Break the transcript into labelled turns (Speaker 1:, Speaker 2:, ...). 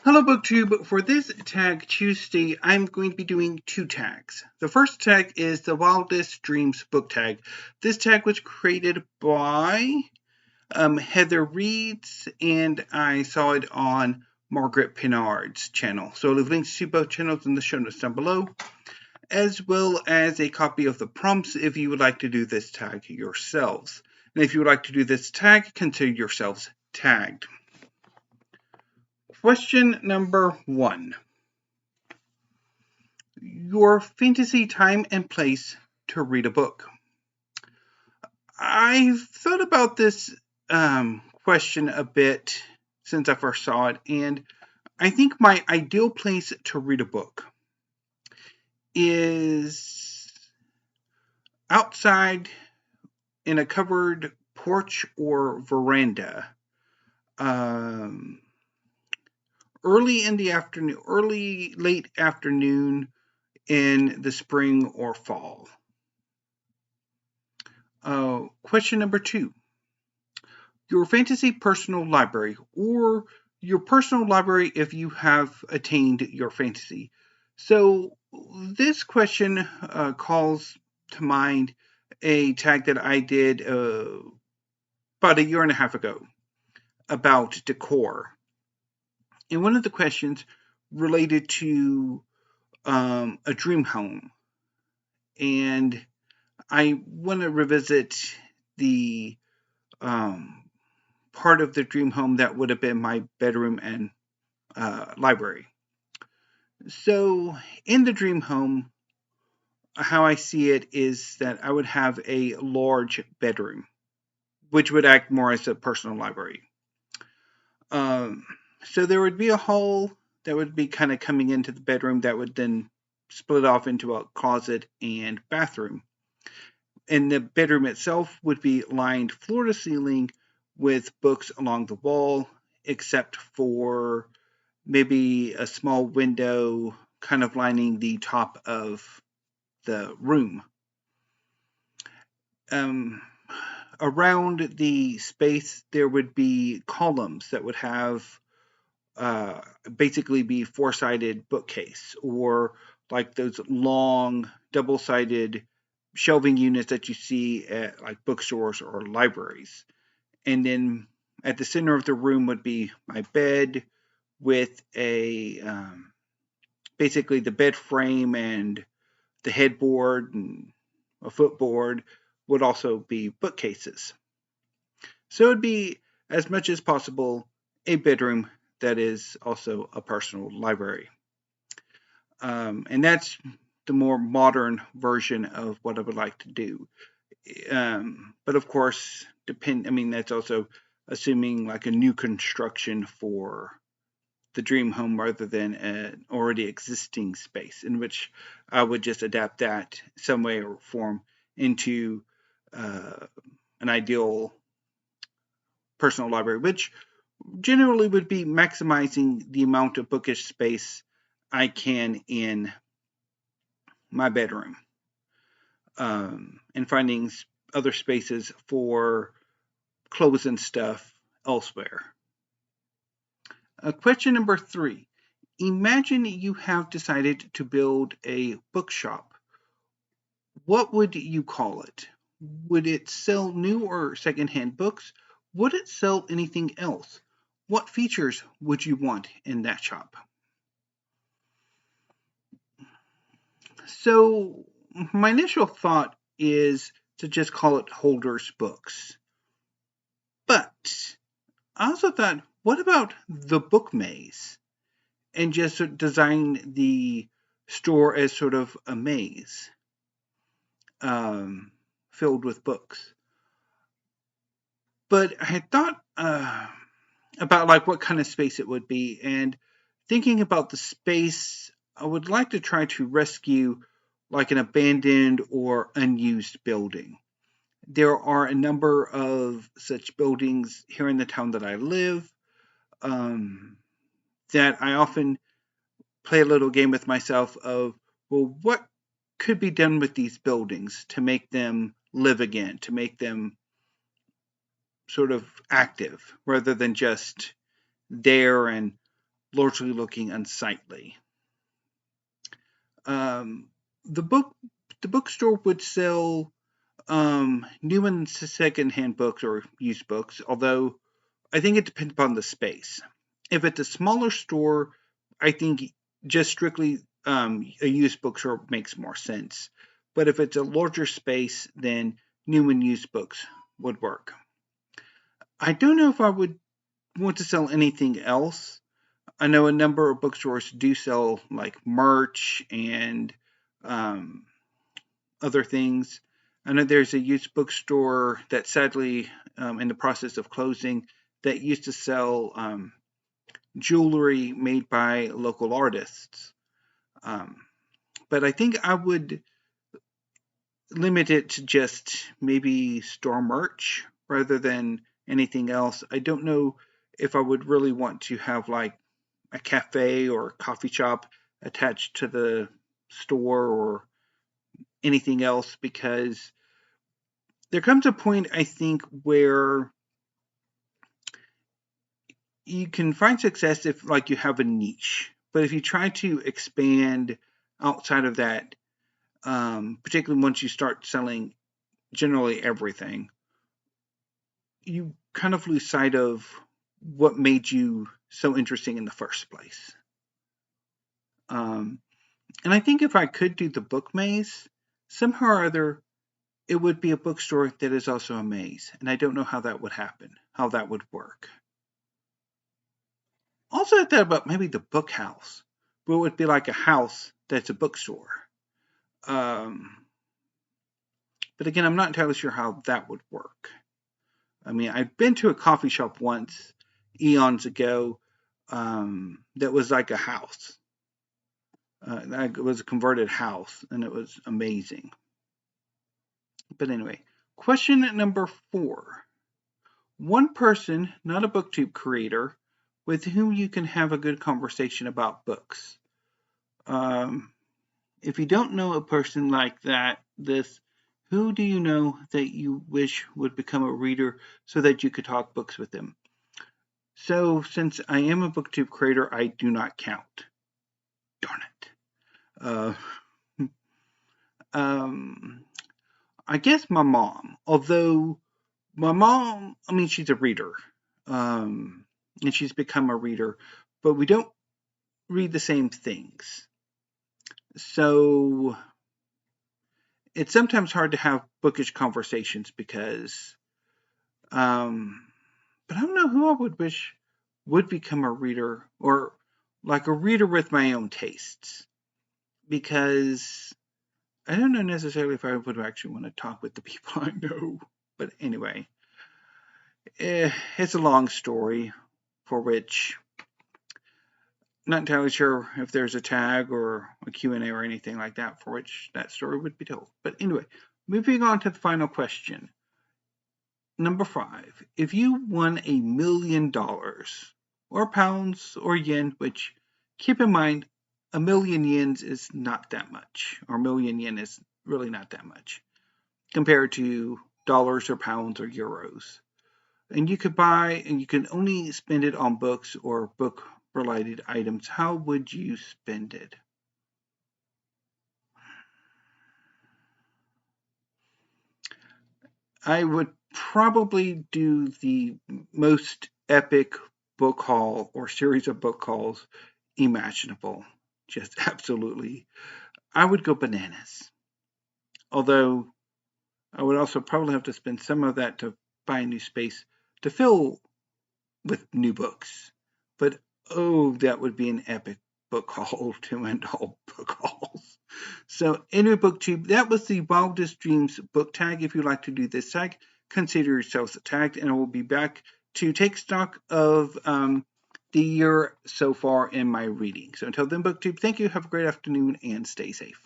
Speaker 1: Hello Booktube. For this Tag Tuesday, I'm going to be doing two tags. The first tag is the Wildest Dreams book tag. This tag was created by Heather Reeds, and I saw it on Margaret Pinard's channel. So I'll leave links to both channels in the show notes down below, as well as a copy of the prompts if you would like to do this tag yourselves. And if you would like to do this tag, consider yourselves tagged. Question number 1. Your fantasy time and place to read a book. I've thought about this question a bit since I first saw it, and I think my ideal place to read a book is outside in a covered porch or veranda. Late afternoon in the spring or fall. Question number 2. Your fantasy personal library, or your personal library if you have attained your fantasy. So this question calls to mind a tag that I did about a year and a half ago about decor. And one of the questions related to a dream home. And I want to revisit the part of the dream home that would have been my bedroom and library. So in the dream home, how I see it is that I would have a large bedroom, which would act more as a personal library. So there would be a hall that would be kind of coming into the bedroom that would then split off into a closet and bathroom. And the bedroom itself would be lined floor to ceiling with books along the wall, except for maybe a small window kind of lining the top of the room. Around the space, there would be columns that would have basically be four-sided bookcase, or like those long double-sided shelving units that you see at like bookstores or libraries. And then at the center of the room would be my bed with a basically the bed frame, and the headboard and a footboard would also be bookcases. So it'd be, as much as possible, a bedroom that is also a personal library. And that's the more modern version of what I would like to do. But of course, that's also assuming like a new construction for the dream home rather than an already existing space, in which I would just adapt that some way or form into an ideal personal library, which generally would be maximizing the amount of bookish space I can in my bedroom, and finding other spaces for clothes and stuff elsewhere. Question number 3. Imagine you have decided to build a bookshop. What would you call it? Would it sell new or secondhand books? Would it sell anything else? What features would you want in that shop? So my initial thought is to just call it Holders Books. But I also thought, what about the book maze? And just design the store as sort of a maze filled with books. But I had thought about like what kind of space it would be, and thinking about the space, I would like to try to rescue like an abandoned or unused building. There are a number of such buildings here in the town that I live, that I often play a little game with myself of, well, what could be done with these buildings to make them live again, to make them sort of active rather than just there and largely looking unsightly. The bookstore would sell new and secondhand books or used books, although I think it depends upon the space. If it's a smaller store, I think just strictly a used bookstore makes more sense. But if it's a larger space, then new and used books would work. I don't know if I would want to sell anything else. I know a number of bookstores do sell like merch and um, other things. I know there's a used bookstore that's sadly in the process of closing that used to sell jewelry made by local artists. Um, but I think I would limit it to just maybe store merch rather than anything else. I don't know if I would really want to have like a cafe or a coffee shop attached to the store or anything else, because there comes a point, I think, where you can find success if like you have a niche, but if you try to expand outside of that, particularly once you start selling generally everything, you kind of lose sight of what made you so interesting in the first place. And I think if I could do the book maze, somehow or other, it would be a bookstore that is also a maze. And I don't know how that would happen, how that would work. Also, I thought about maybe the book house, where it would be like a house that's a bookstore. But again, I'm not entirely sure how that would work. I mean, I've been to a coffee shop once, eons ago, that was like a house. It was a converted house, and it was amazing. But anyway, question number 4. One person, not a Booktube creator, with whom you can have a good conversation about books. If you don't know a person like that, who do you know that you wish would become a reader so that you could talk books with them? So, since I am a Booktube creator, I do not count. Darn it. I guess my mom, although my mom, I mean, she's a reader, and she's become a reader, but we don't read the same things. So it's sometimes hard to have bookish conversations because, but I don't know who I would wish would become a reader, or like a reader with my own tastes, because I don't know necessarily if I would actually want to talk with the people I know. But anyway, it's a long story for which I'm not entirely sure if there's a tag or a Q&A or anything like that for which that story would be told. But anyway, moving on to the final question. Number 5, if you won $1 million, or pounds or yen, which keep in mind, 1,000,000 yens is not that much, or 1,000,000 yen is really not that much compared to dollars or pounds or euros. And you could buy, and you can only spend it on books or book related items. How would you spend it? I would probably do the most epic book haul or series of book hauls imaginable. Just absolutely. I would go bananas. Although I would also probably have to spend some of that to buy a new space to fill with new books. But oh, that would be an epic book haul to end all book hauls. So anyway, Booktube, that was the Wildest Dreams book tag. If you'd like to do this tag, consider yourselves tagged, and I will be back to take stock of the year so far in my reading. So until then, Booktube, thank you, have a great afternoon, and stay safe.